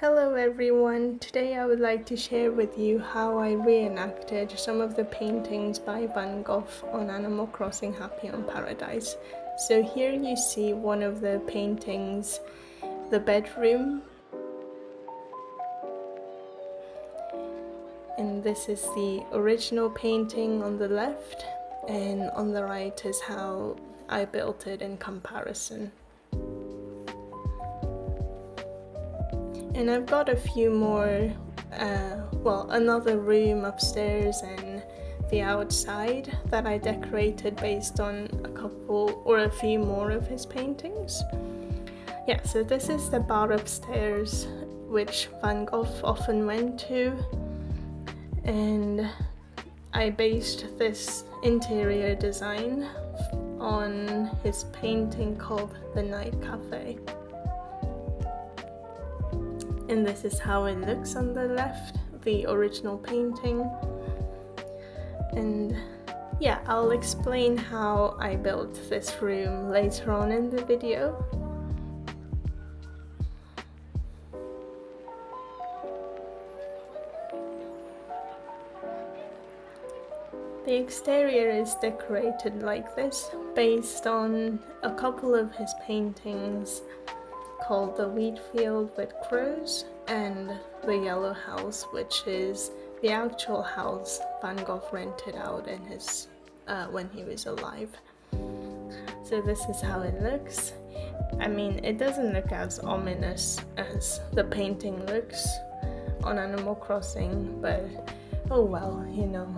Hello everyone, today I would like to share with you how I reenacted some of the paintings by Van Gogh on Animal Crossing Happy on Paradise. So here you see one of the paintings, the bedroom, and this is the original painting on the left, and on the right is how I built it in comparison. And I've got a few more, another room upstairs and the outside that I decorated based on a couple or a few more of his paintings. Yeah, so this is the bar upstairs, which Van Gogh often went to, and I based this interior design on his painting called The Night Cafe. And this is how it looks on the left, the original painting. And yeah, I'll explain how I built this room later on in the video. The exterior is decorated like this, based on a couple of his paintings called The Wheat Field with Crows and The Yellow House, which is the actual house Van Gogh rented out in his when he was alive. So this is how it looks. I mean, it doesn't look as ominous as the painting looks on Animal Crossing, but oh well, you know.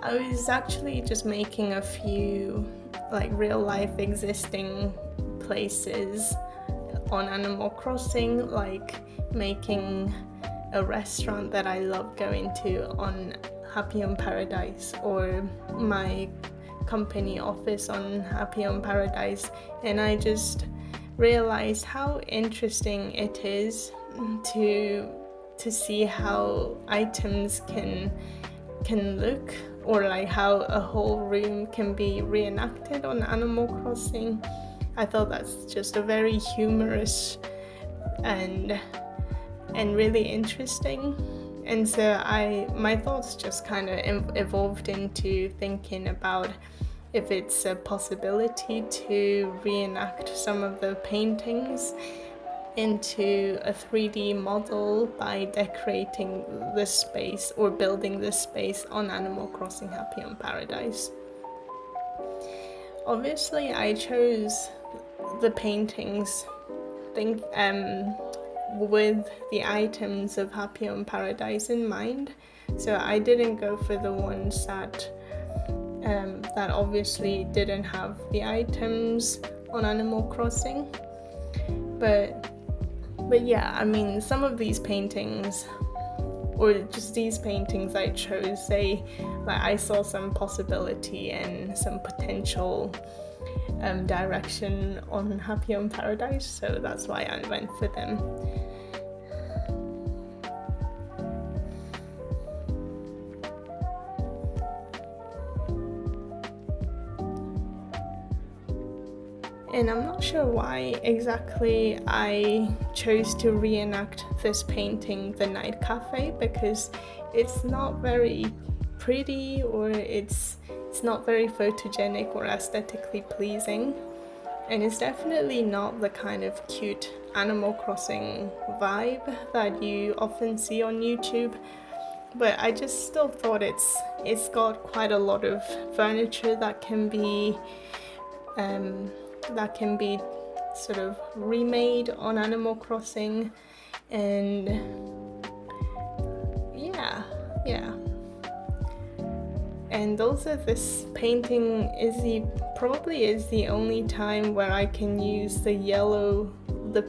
I was actually just making a few like real life existing places on Animal Crossing, like making a restaurant that I love going to on Happy on Paradise, or my company office on Happy on Paradise, and I just realized how interesting it is to see how items can look, or like how a whole room can be reenacted on Animal Crossing. I thought that's just a very humorous and really interesting. And so my thoughts just kind of evolved into thinking about if it's a possibility to reenact some of the paintings into a 3D model by decorating this space or building this space on Animal Crossing Happy on Paradise. Obviously, I chose the paintings with the items of Happy on Paradise in mind, so I didn't go for the ones that obviously didn't have the items on Animal Crossing. But yeah, I mean, some of these paintings, or just these paintings I chose, I saw some possibility and some potential direction on Happy on Paradise, so that's why I went for them. And I'm not sure why exactly I chose to reenact this painting, The Night Cafe, because it's not very pretty, or it's not very photogenic or aesthetically pleasing, and it's definitely not the kind of cute Animal Crossing vibe that you often see on YouTube. But I just still thought it's got quite a lot of furniture that can be sort of remade on Animal Crossing, and yeah. And also, this painting probably is the only time where I can use the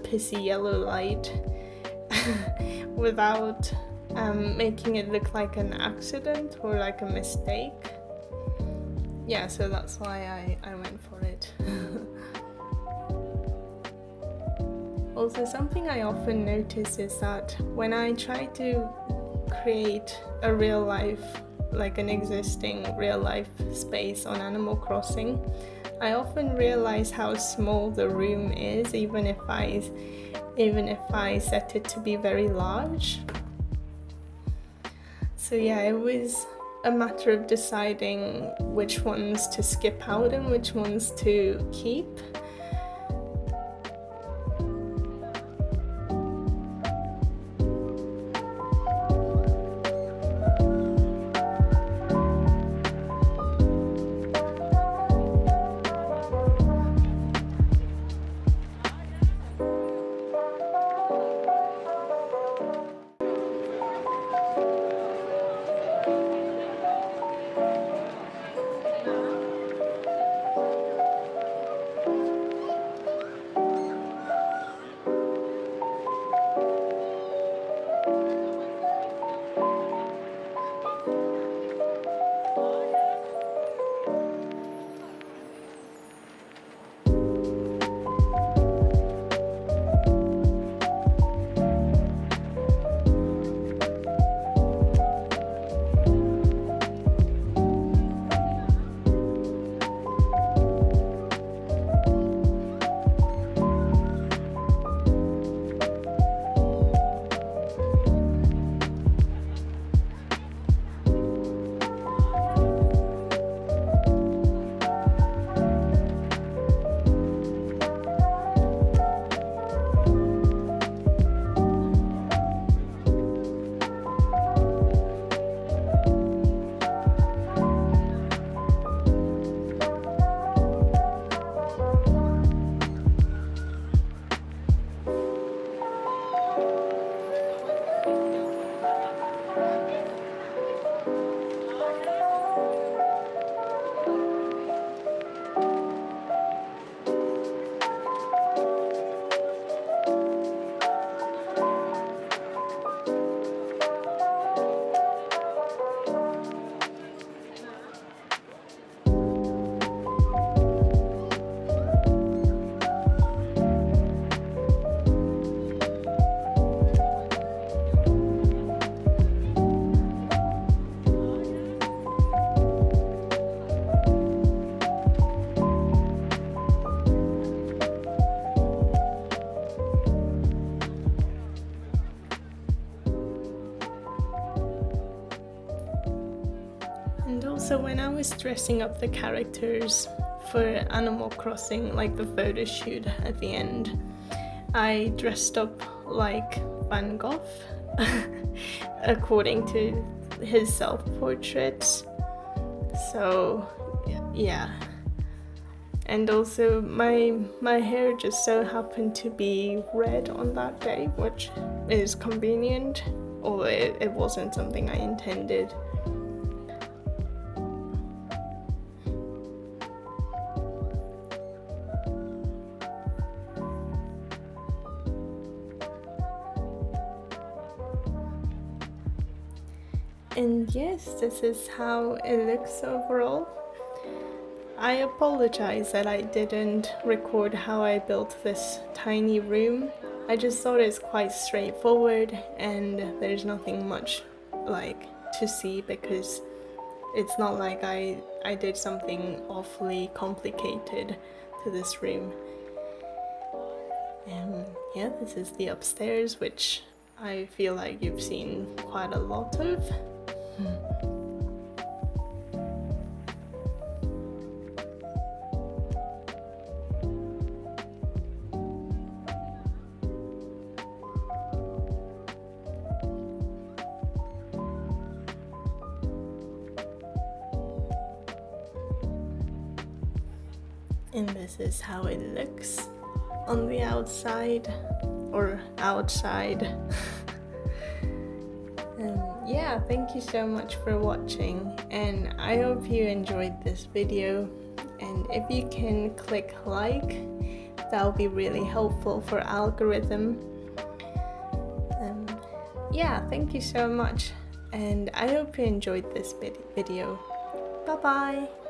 pissy yellow light without making it look like an accident or like a mistake. Yeah, so that's why I went for it. Also, something I often notice is that when I try to create a real life, like an existing real life space on Animal Crossing, I often realize how small the room is, even if I set it to be very large. So yeah, it was a matter of deciding which ones to skip out and which ones to keep. And also, when I was dressing up the characters for Animal Crossing, like the photo shoot at the end, I dressed up like Van Gogh according to his self-portraits. So yeah. And also my hair just so happened to be red on that day, which is convenient, although it wasn't something I intended. And yes, this is how it looks overall. I apologize that I didn't record how I built this tiny room. I just thought it's quite straightforward and there's nothing much like to see, because it's not like I did something awfully complicated to this room. Yeah, this is the upstairs, which I feel like you've seen quite a lot of. And this is how it looks on the outside, or outside. Yeah, thank you so much for watching, and I hope you enjoyed this video. And if you can click like, that will be really helpful for algorithm. Yeah, thank you so much, and I hope you enjoyed this video. Bye bye.